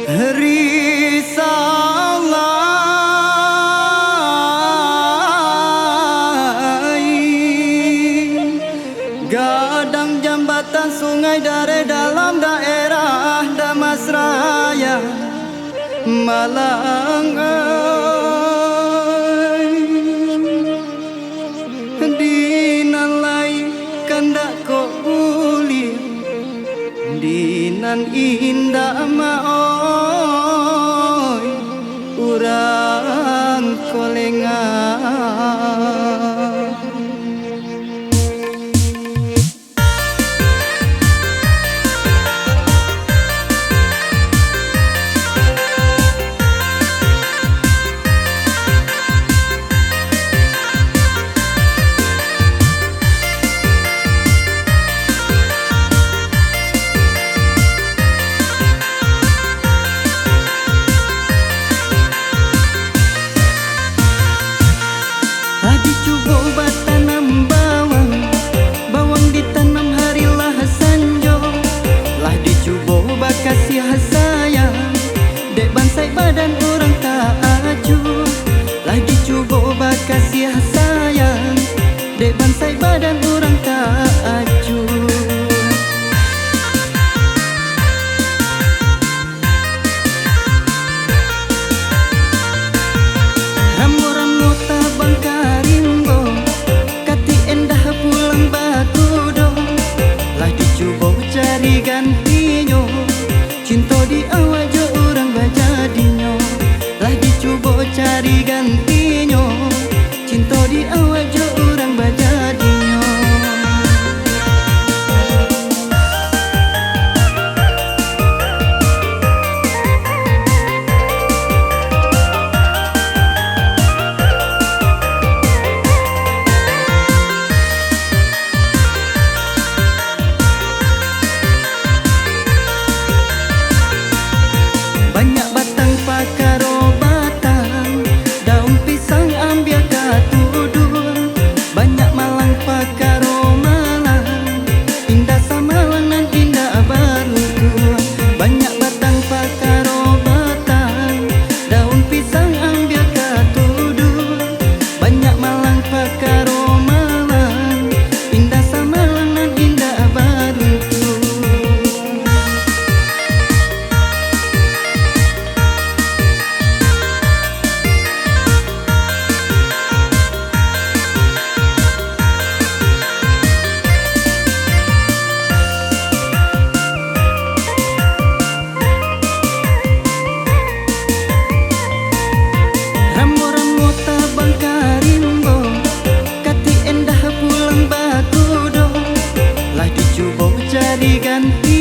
Gadang jambatan sungai dari dalam daerah Damasraya Malang dinan lai kandak kok buli dinan indah maoi urang kolengan. Kasih sayang dek bansai badan orang tak acuh lah dicuba kasih sayang dek bansai badan orang tak acuh. Ramu-ramu tabang karimbo kati endah pulang baku dong lah dicuba cari gantinya cinta di awal jo orang bajadinyo lah dicuba cari gantinya cinta di awal jo orang bajadinyo. Banyak batang pakar obatan, daun pisang ambil katudur. Banyak malang pakar malang, indah samalang dan indah baru. Banyak batang pakar obatan, daun pisang ambil katudur. Banyak malang pakar malang, indah samalang dan indah baru. Ramu-ramu tabang karimbo kati endah pulang baku dong lah dicuba cari ganti